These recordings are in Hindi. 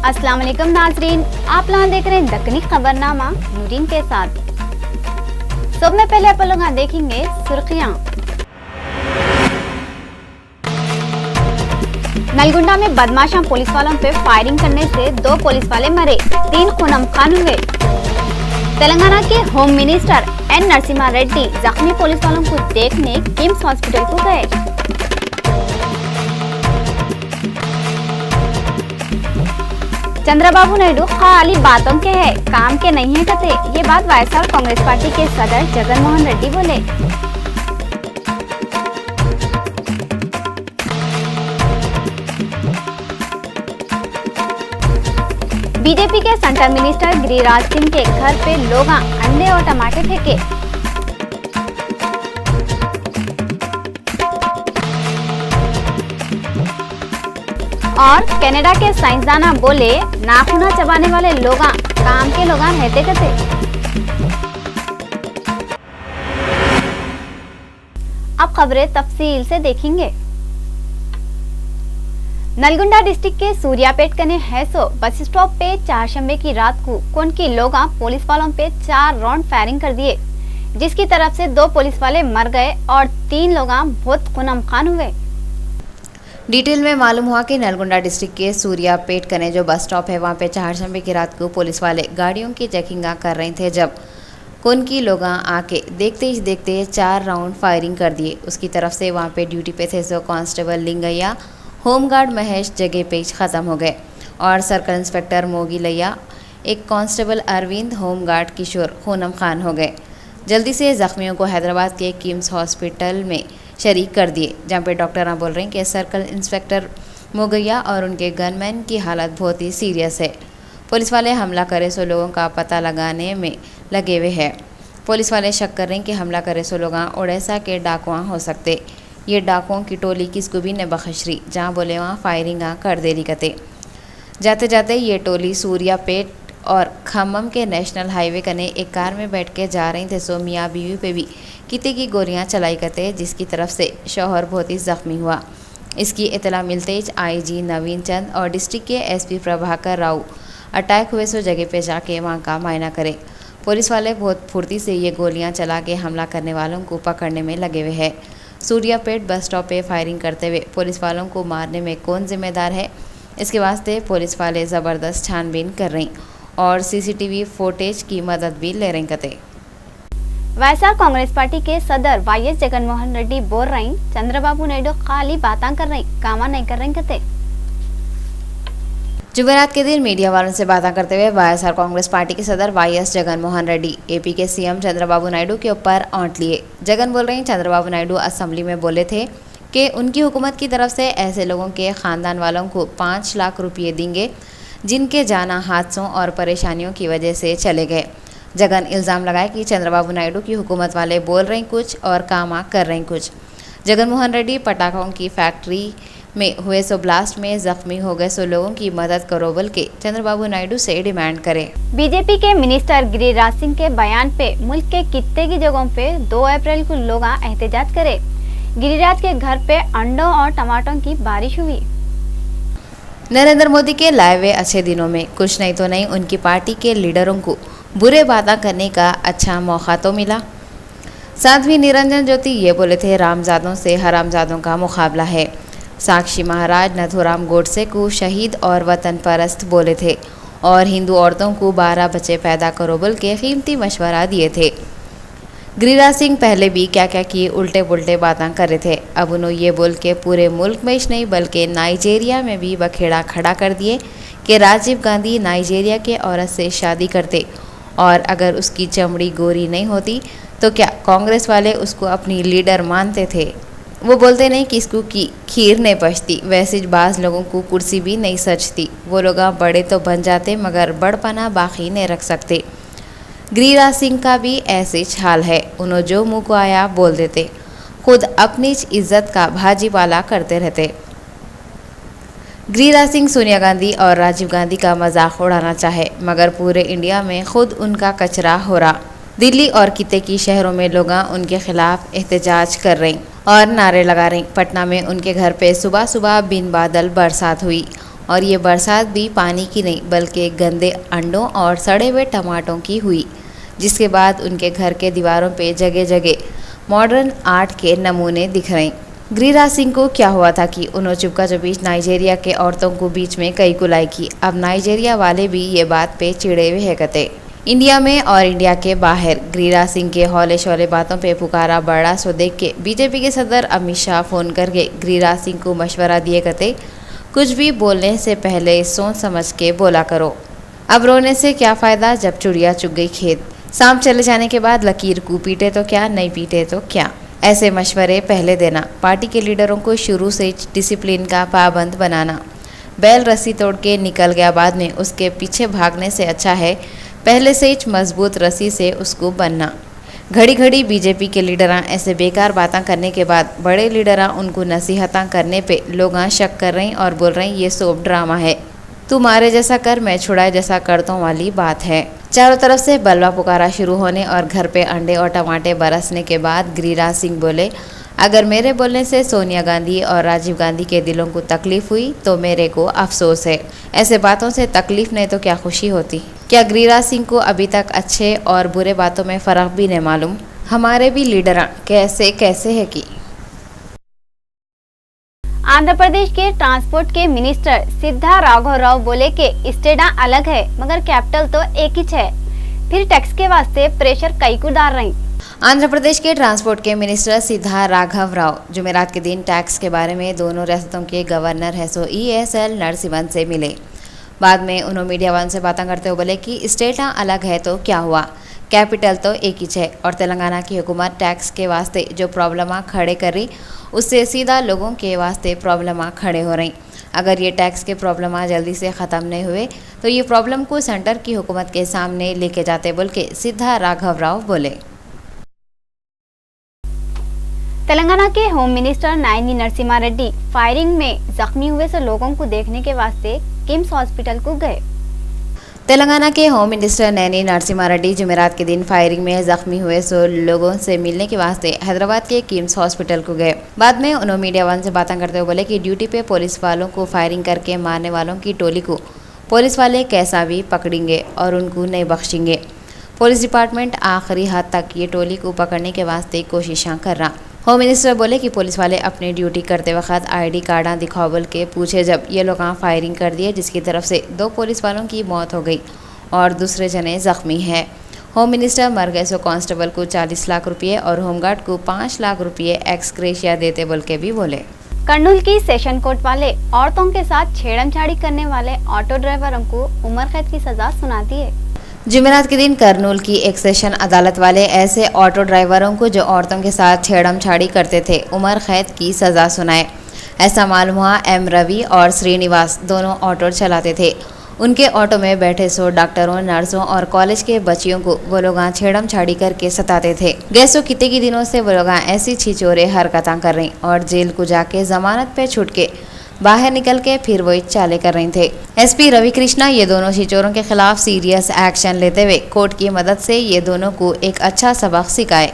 अस्सलाम वालेकुम नाजरीन, आप लोग देख रहे हैं दक्कनी खबरनामा नूरीन के साथ। सब में पहले आप लोग देखेंगे सुर्खियां। नलगुंडा में बदमाशा पुलिस वालों पे फायरिंग करने से 2 पुलिस वाले मरे, 3 खून हुए। तेलंगाना के home minister N Narasimha Reddy जख्मी पुलिस वालों को देखने किम्स हॉस्पिटल को गए। चंद्रबाबू नायडू खाली बातों के हैं, काम के नहीं है कहते। ये बात वाईएसआर कांग्रेस पार्टी के सदर जगन मोहन रेड्डी बोले। बीजेपी के सेंट्रल मिनिस्टर गिरिराज सिंह के घर पे लोग अंडे और टमाटर फेंके। और कनाडा के साइंसदान बोले नाखून चबाने वाले लोग काम के लोग रहते कहते। अब खबरें तफसील से देखेंगे। नलगुंडा डिस्ट्रिक्ट के सूर्यापेट कने हैसो बस स्टॉप पे चारशंबे की रात को कोनकी लोग पुलिस वालों पे 4 राउंड फायरिंग कर दिए, जिसकी तरफ से 2 पुलिस वाले मर गए और 3 लोग बहुत खून हुए। डिटेल में मालूम हुआ कि नलगुंडा डिस्ट्रिक्ट के सूर्यापेट कने जो बस स्टॉप है वहाँ पे चारशंबे की रात को पुलिस वाले गाड़ियों की चेकिंग कर रहे थे, जब कोनकी लोग आके देखते ही देखते 4 राउंड फायरिंग कर दिए। उसकी तरफ से वहाँ पे ड्यूटी पे थे सो कांस्टेबल लिंगैया, होमगार्ड महेश जगह पे ख़त्म हो गए और सर्कल इंस्पेक्टर मोगी लैया, एक कांस्टेबल अरविंद, होमगार्ड किशोर खूनम खान हो गए। जल्दी से ज़ख्मियों को हैदराबाद के किम्स हॉस्पिटल में शरीक कर दिए, जहाँ पे डॉक्टर बोल रहे हैं कि सर्कल इंस्पेक्टर मोगैया और उनके गनमैन की हालत बहुत ही सीरियस है। पुलिस वाले हमला करे सो लोगों का पता लगाने में लगे हुए हैं। पुलिस वाले शक कर रहे हैं कि हमला करे सो लोग ओडिशा के डाकुआ हो सकते। ये डाकुओं की टोली किसको भी न बख्शरी, जहाँ बोले वहाँ फायरिंग कर देरी कते। जाते जाते ये टोली सूर्यापेट और खम्मम के नेशनल हाईवे कने एक कार में बैठ के जा रही थे सो मियाँ बीवी पे भी किते की गोलियां चलाई करते, जिसकी तरफ से शौहर बहुत ही जख्मी हुआ। इसकी इतला मिलते ही आईजी नवीन चंद और डिस्ट्रिक्ट के एसपी प्रभाकर राव अटैक हुए सो जगह पे जाके वहाँ का मायना करे। पुलिस वाले बहुत फुर्ती से ये गोलियां चला के हमला करने वालों को पकड़ने में लगे हुए हैं। सूर्यापेट बस स्टॉप पे फायरिंग करते हुए पुलिस वालों को मारने में कौन जिम्मेदार है, इसके वास्ते पुलिस वाले ज़बरदस्त छानबीन कर रही और सीसीटीवी फुटेज की मदद भी ले रहे कते। वाईएसआर कांग्रेस पार्टी के सदर वाईएस जगन मोहन रेड्डी बोल रहे चंद्रबाबू नायडू खाली बातें कर रहे, काम नहीं कर रहे कहते। जुमेरात के दिन मीडिया वालों से बातें करते हुए वाईएसआर कांग्रेस पार्टी के सदर वाईएस जगन मोहन रेड्डी एपी के सीएम चंद्रबाबू नायडू के ऊपर आंट लिए। जगन बोल रहे हैं चंद्रबाबू नायडू असेंबली में बोले थे कि उनकी हुकूमत की तरफ से ऐसे लोगों के खानदान वालों को 5 लाख रुपये देंगे जिनके जाना हादसों और परेशानियों की वजह से चले गए। जगन इल्ज़ाम लगाए कि चंद्रबाबू नायडू की हुकूमत वाले बोल रहे कुछ और काम कर रहे कुछ। जगन मोहन रेड्डी पटाखों की फैक्ट्री में हुए सो ब्लास्ट में जख्मी हो गए सो लोगों की मदद करो बोल के चंद्रबाबू नायडू से डिमांड करे। बीजेपी के मिनिस्टर गिरिराज सिंह के बयान पे मुल्क के कितने की जगहों पे 2 अप्रैल को लोग एहतजाज करे। गिरिराज के घर पे अंडों और टमाटरों की बारिश हुई। नरेंद्र मोदी के लाए हुए अच्छे दिनों में कुछ नहीं तो नहीं उनकी पार्टी के लीडरों को बुरे बातें करने का अच्छा मौका तो मिला। साध्वी निरंजन ज्योति ये बोले थे रामजादों से हरामजादों का मुकाबला है। साक्षी महाराज नथुराम गोडसे को शहीद और वतन परस्त बोले थे और हिंदू औरतों को 12 बच्चे पैदा करो बोल के कीमती मशवरा दिए थे। गिरिराज सिंह पहले भी क्या क्या किए उल्टे पुल्टे बातें कर रहे थे। अब उन्होंने ये बोल के पूरे मुल्क में ही नहीं बल्कि नाइजीरिया में भी बखेड़ा खड़ा कर दिए कि राजीव गांधी नाइजीरिया के औरत से शादी करते और अगर उसकी चमड़ी गोरी नहीं होती तो क्या कांग्रेस वाले उसको अपनी लीडर मानते थे। वो बोलते नहीं कि इसको की खीर नहीं पचती, वैसे बाज़ लोगों को कुर्सी भी नहीं सचती। वो लोग बड़े तो बन जाते मगर बड़पना बाकी नहीं रख सकते। गिरिराज सिंह का भी ऐसे हाल है, उन्होंने जो मुँह को आया बोल देते, खुद अपनी इज्जत का भाजीपाला करते रहते। गिरिराज सिंह सोनिया गांधी और राजीव गांधी का मजाक उड़ाना चाहे मगर पूरे इंडिया में खुद उनका कचरा हो रहा। दिल्ली और किते की शहरों में लोग उनके खिलाफ एहतजाज कर रहे और नारे लगा रहे। पटना में उनके घर पे सुबह सुबह बिन बादल बरसात हुई और ये बरसात भी पानी की नहीं बल्कि गंदे अंडों और सड़े हुए टमाटों की हुई, जिसके बाद उनके घर के दीवारों पे जगह जगह मॉडर्न आर्ट के नमूने दिख रहे। गिरिराज सिंह को क्या हुआ था कि उन्होंने चुपका चुपीच नाइजीरिया के औरतों को बीच में कई कुलाई की। अब नाइजीरिया वाले भी ये बात पे चिड़े हुए है कहते। इंडिया में और इंडिया के बाहर गिरिराज सिंह के हौले शौले बातों पे पुकारा बड़ा सो देख के बीजेपी के सदर अमित शाह फोन करके गिरिराज सिंह को मशवरा दिए कहते, कुछ भी बोलने से पहले सोच समझ के बोला करो। अब रोने से क्या फ़ायदा जब चिड़िया चुग गई खेत। सांप चले जाने के बाद लकीर को पीटे तो क्या, नहीं पीटे तो क्या। ऐसे मशवरे पहले देना। पार्टी के लीडरों को शुरू से डिसिप्लिन का पाबंद बनाना। बैल रस्सी तोड़ के निकल गया बाद में उसके पीछे भागने से अच्छा है पहले से ही मजबूत रस्सी से उसको बनना। घड़ी घड़ी बीजेपी के लीडरां ऐसे बेकार बातें करने के बाद बड़े लीडरां उनको नसीहतां करने पे लोग शक कर रहे और बोल रहे ये सोप ड्रामा है, तू मारे जैसा कर मैं छुड़ाए जैसा करता हूँ वाली बात है। चारों तरफ से बलवा पुकारा शुरू होने और घर पे अंडे और टमाटे बरसने के बाद गिरिराज सिंह बोले, अगर मेरे बोलने से सोनिया गांधी और राजीव गांधी के दिलों को तकलीफ हुई तो मेरे को अफसोस है। ऐसे बातों से तकलीफ नहीं तो क्या खुशी होती। क्या गिरिराज सिंह को अभी तक अच्छे और बुरे बातों में फ़र्क भी नहीं मालूम। हमारे भी लीडर कैसे कैसे है कि आंध्र प्रदेश के ट्रांसपोर्ट के मिनिस्टर सिद्धा राघव राव बोले कि स्टेटा अलग है मगर कैपिटल तो एक ही है, फिर टैक्स के वास्ते प्रेशर कई को डाल रही। आंध्र प्रदेश के ट्रांसपोर्ट के मिनिस्टर सिद्धा राघव राव जुमेरात के दिन टैक्स के बारे में दोनों रियासतों के गवर्नर हैसो ESL नरसिम्हन से मिले। बाद में उन्होंने मीडिया वन से बातें करते हुए बोले कि स्टेटा अलग है तो क्या हुआ, कैपिटल तो एक ही है और तेलंगाना की हुकूमत टैक्स के वास्ते जो प्रॉब्लम खड़े कर रही उससे सीधा लोगों के वास्ते प्रॉब्लम खड़े हो रही। अगर ये टैक्स के प्रॉब्लम जल्दी से ख़त्म नहीं हुए तो ये प्रॉब्लम को सेंटर की हुकूमत के सामने लेके जाते बोल के सिद्धा राघव राव बोले। तेलंगाना के home minister Naini Narasimha Reddy firing में जख्मी हुए से लोगों को देखने के वास्ते किम्स हॉस्पिटल को गए। तेलंगाना के होम मिनिस्टर नैनी नरसिम्हा रेड्डी जुमेरात के दिन फायरिंग में जख्मी हुए सो लोगों से मिलने के वास्ते हैदराबाद के किम्स हॉस्पिटल को गए। बाद में उन्होंने मीडिया वन से बातें करते हुए बोले कि ड्यूटी पे पुलिस वालों को फायरिंग करके मारने वालों की टोली को पुलिस वाले कैसा भी पकड़ेंगे और उनको नहीं बख्शेंगे। पुलिस डिपार्टमेंट आखिरी हद तक ये टोली को पकड़ने के वास्ते कोशिशें कर रहा। होम मिनिस्टर बोले कि पुलिस वाले अपनी ड्यूटी करते वक्त ID कार्ड दिखाओ बोल के पूछे जब ये लोग फायरिंग कर दिए, जिसकी तरफ से 2 पुलिस वालों की मौत हो गई और दूसरे जने जख्मी हैं। होम मिनिस्टर मर गए सो कांस्टेबल को 40 लाख रुपये और होमगार्ड को 5 लाख रुपये एक्स ग्रेशिया देते बोल के भी बोले। कर्नूल की सेशन कोर्ट वाले औरतों के साथ छेड़छाड़ी करने वाले ऑटो ड्राइवरों को उम्र कैद की सजा सुनाती है। जुमेरात के दिन कर्नूल की एक सेशन अदालत वाले ऐसे ऑटो ड्राइवरों को जो औरतों के साथ छेड़छाड़ी करते थे उम्र कैद की सज़ा सुनाए। ऐसा मालूम हुआ M रवि और श्रीनिवास दोनों ऑटो चलाते थे। उनके ऑटो में बैठे सो डॉक्टरों, नर्सों और कॉलेज के बच्चियों को वो लोग छेड़छाड़ी करके सताते थे। गैसो कितने की दिनों से वो लोग ऐसी छिचोरे हरकतें कर रही और जेल को जाके जमानत पे छूट के बाहर निकल के फिर वही चाले कर रहे थे। SP रवि कृष्णा ये दोनों छिचोरों के खिलाफ सीरियस एक्शन लेते हुए कोर्ट की मदद से ये दोनों को एक अच्छा सबक सिखाए।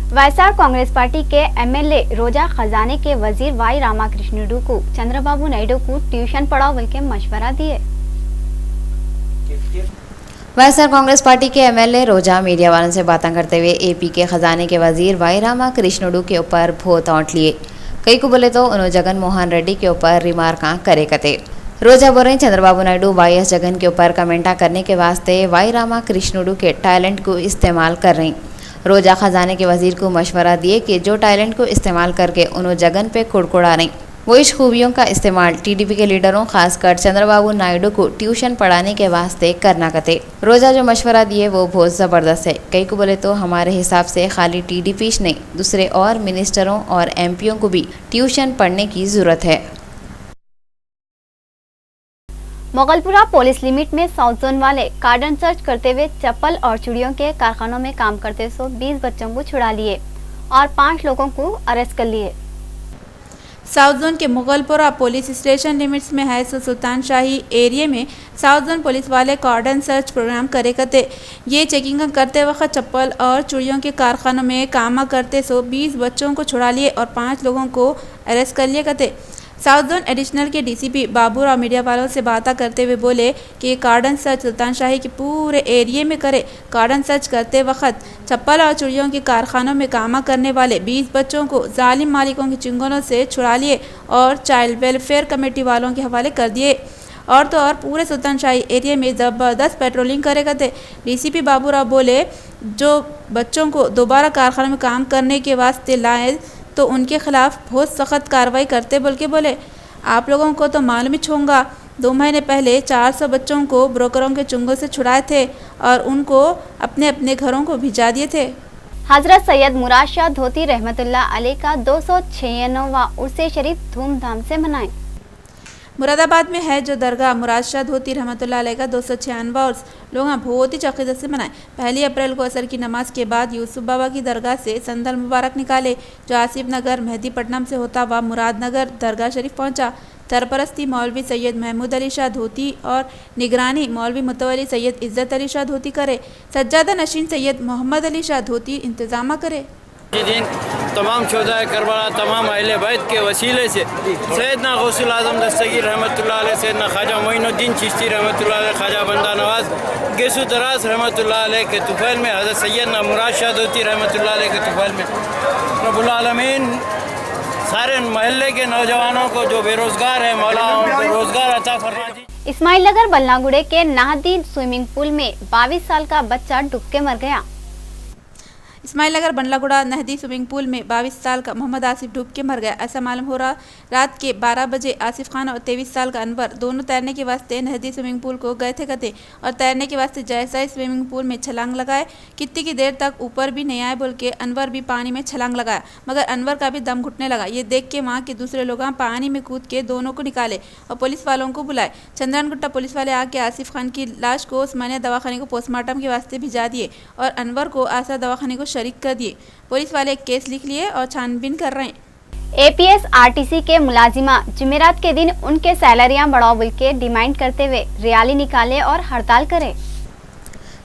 वायएसआर कांग्रेस पार्टी के MLA रोजा खजाने के वजीर वाई रामाकृष्णुडू को चंद्रबाबू नायडू को ट्यूशन पढ़ाओ बोल के मशवरा दिए। वायएसआर कांग्रेस पार्टी के MLA रोजा मीडिया वालों से बातें करते हुए AP के खजाने के वजीर वाई रामाकृष्णुडू के ऊपर भोत औंट लिए। कई को बोले तो उन्होंने जगन मोहन रेड्डी के ऊपर रिमार्का करे कते। रोजा बोल रहे चंद्रबाबू नायडू YS जगन के ऊपर कमेंटा करने के वास्ते वाई रामाकृष्णुडू के टैलेंट को इस्तेमाल कर रही। रोजा खजाने के वजीर को मशवरा दिए कि जो टैलेंट को इस्तेमाल करके उन्होंने जगन पे कुड़कुड़ा रही वो इस खूबियों का इस्तेमाल TDP के लीडरों खासकर चंद्रबाबू नायडू को ट्यूशन पढ़ाने के वास्ते करना कते। रोजा जो मशवरा दिए वो बहुत ज़बरदस्त है। कई को बोले तो हमारे हिसाब से खाली TDP नहीं दूसरे और मिनिस्टरों और MPओं को भी ट्यूशन पढ़ने की ज़रूरत है। मोगलपुरा पुलिस लिमिट में साउथ जोन वाले कार्डन सर्च करते हुए चप्पल और चूड़ियों के कारखानों में काम करते 20 बच्चों को छुड़ा लिए और 5 लोगों को अरेस्ट कर लिए। साउथ जोन के मुगलपुरा पुलिस स्टेशन लिमिट्स में है सुल्तान शाही एरिया में साउथ जोन पुलिस वाले कार्डन सर्च प्रोग्राम करे करते। ये चेकिंग करते वक्त चप्पल और चूड़ियों के कारखानों में काम करते 20 बच्चों को छुड़ा लिए और 5 लोगों को अरेस्ट कर लिए करते। साउथ जोन एडिशनल के डीसीपी बाबूराव मीडिया वालों से बात करते हुए बोले कि कार्डन सर्च सुल्तान शाही के पूरे एरिया में करे। कार्डन सर्च करते वक्त चप्पल और चूड़ियों के कारखानों में काम करने वाले 20 बच्चों को जालिम मालिकों के चुंगनों से छुड़ा लिए और चाइल्ड वेलफेयर कमेटी वालों के हवाले कर दिए। और तो और पूरे सुल्तान शाही एरिया में ज़बरदस्त पेट्रोलिंग करेगा थे। डीसीपी बाबूराव बोले जो बच्चों को दोबारा कारखाने में काम करने के वास्ते लाए तो उनके खिलाफ बहुत सख्त कार्रवाई करते बोल के बोले। आप लोगों को तो मालूम ही होगा 2 महीने पहले 400 बच्चों को ब्रोकरों के चुंगों से छुड़ाए थे और उनको अपने अपने घरों को भिजा दिए थे। हजरत सैयद मुराद शाह धोती रहमतुल्लाह अलैह का 296वां उर्से शरीफ धूमधाम से मनाएं। मुरादाबाद में है जो दरगाह मुराद शाह धोती रहमतुल्लाह अलैह का 296वां उर्स लोग बहुत ही अक़ीदत से मनाए। 1 अप्रैल को असर की नमाज के बाद यूसुफ बाबा की दरगाह से संदल मुबारक निकाले जो आसिफ नगर मेहदीपट्टनम से होता हुआ मुरादनगर दरगाह शरीफ पहुंचा। सरपरस्ती मौलवी सैयद महमूद अली शाह धोती और निगरानी मौलवी मुतवली सैयद इज़्ज़त अली शाह धोती करे। सज्जादा नशीन सैयद मोहम्मद अली शाह धोती इंतज़ाम करे। दिन तमाम शोहदाए करबला तमाम अहले बैत के वसीले से सैयदना गौसुल आज़म दस्तगीर रहमतुल्लाह अलैह, सैयदना ख्वाजा मोइनुद्दीन चिश्ती रहमतुल्लाह अलैह, ख्वाजा बंदा नवाज गेसु दराज रहमतुल्लाह अलैह के तुफ़ैल में, हज़रत सैयदना मुराद शाह धोती रहमतुल्लाह अलैह के तुफ़ैल में रब्बुल आलमीन सारे महल्ले के नौजवानों को जो बेरोज़गार है मौला उनको रोज़गार अता फरमा दी। इस्माइल नगर बल्लागुड़े के नाहदी स्विमिंग पूल में 22 साल का बच्चा डूब के मर गया। इस्माइल नगर बंडलागुड़ा नहदी स्विमिंग पूल में 22 साल का मोहम्मद आसिफ डूब के मर गया। ऐसा मालूम हो रहा रात के 12 बजे आसिफ खान और 23 साल का अनवर दोनों तैरने के वास्ते नहदी स्विमिंग पूल को गए थे कते और तैरने के वास्ते जैसा ही स्विमिंग पूल में छलांग लगाए कितनी की देर तक ऊपर भी नहीं आए बोल के अनवर भी पानी में छलांग लगाया, मगर अनवर का भी दम घुटने लगा। ये देख के वहाँ के दूसरे लोग पानी में कूद के दोनों को निकाले और पुलिस वालों को बुलाए। चंद्रनगुट्टा पुलिस वाले आके आसिफ खान की लाश को उस्मानिया दवाखाने को पोस्टमार्टम के वास्ते भिजा दिए और अनवर को आशा दवाखाने को शरीक कर दिए। पुलिस वाले एक केस लिख लिए और छानबीन कर रहे हैं। एपीएस आरटीसी के मुलाजिमा जुमेरात के दिन उनके सैलरियां बढ़ाओ बोल के डिमांड करते हुए रैली निकाले और हड़ताल करे।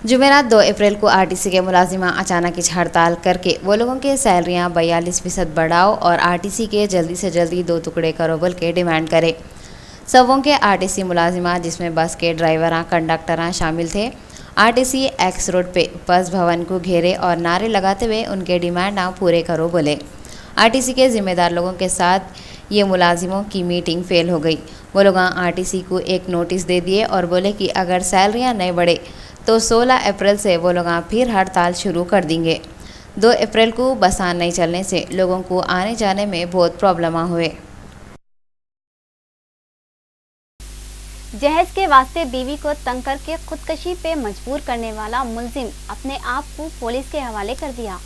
जुमेरात 2 अप्रैल को आरटीसी के मुलाजिमा अचानक इस हड़ताल करके वो लोगों के सैलरियां 42% बढ़ाओ और आरटीसी के जल्दी से जल्दी 2 टुकड़े करो बोल के डिमांड करे। सबों के आरटीसी मुलाजिमा जिसमें बस के ड्राइवरां कंडक्टरां शामिल थे आरटीसी एक्स रोड पे बस भवन को घेरे और नारे लगाते हुए उनके डिमांड ना पूरे करो बोले। आरटीसी के जिम्मेदार लोगों के साथ ये मुलाजिमों की मीटिंग फेल हो गई। वो लोग आरटीसी को एक नोटिस दे दिए और बोले कि अगर सैलरियां नहीं बढ़े तो 16 अप्रैल से वो लोग फिर हड़ताल शुरू कर देंगे। 2 अप्रैल को बसां नहीं चलने से लोगों को आने जाने में बहुत प्रॉब्लम हुए। जहेज के वास्ते बीवी को तंग करके खुदकशी पे मजबूर करने वाला मुलजिम अपने आप को पुलिस के हवाले कर दिया।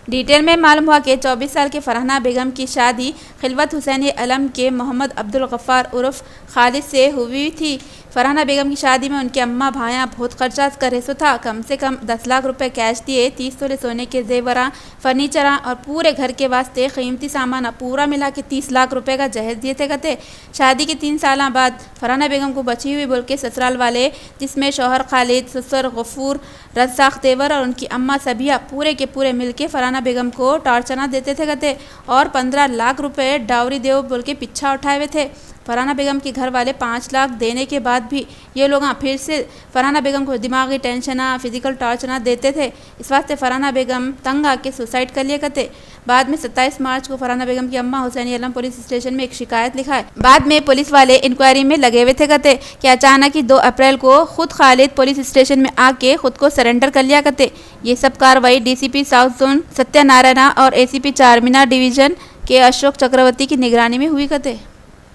डिटेल में मालूम हुआ कि 24 साल के फरहाना बेगम की शादी खिलवत हुसैन अलम के मोहम्मद अब्दुल गफ्फार उर्फ खालिद से हुई थी। फरहाना बेगम की शादी में उनके अम्मा भाया बहुत खर्चा कर हिस्सा था। कम से कम 10 लाख रुपए कैश दिए, 30 तोले सोने के जेवरा, फर्नीचर और पूरे घर के वास्ते कीमती सामान पूरा मिला के 30 लाख रुपए का जहेज दिए थे कहते। शादी के 3 साल बाद फरहाना बेगम को बची हुई बोल के ससुराल वाले जिसमें शौहर खालिद, ससुर गफूर, रज़ाक तेवर और उनकी अम्मा सबिया पूरे के पूरे मिलके फरहाना बेगम को टार्चना देते थे कहते और 15 लाख रुपए डावरी देव बोल के पीछा उठाए हुए थे। फरहाना बेगम के घर वाले 5 लाख देने के बाद भी ये लोग फिर से फरहाना बेगम को दिमागी टेंशन फिजिकल टार्चना देते थे। इस वास्ते फरहाना बेगम तंग आके सुसाइड कर लिया करते। बाद में 27 मार्च को फरहाना बेगम की अम्मा हुसैन अलम पुलिस स्टेशन में एक शिकायत लिखाए। बाद में पुलिस वाले इंक्वायरी में लगे हुए थे कहते कि अचानक ही 2 अप्रैल को खुद खालिद पुलिस स्टेशन में आके खुद को सरेंडर कर लिया करते। ये सब कार्रवाई डीसीपी साउथ जोन सत्यानारायण और एसीपी चारमीनार डिवीजन के अशोक चक्रवर्ती की निगरानी में हुई करते।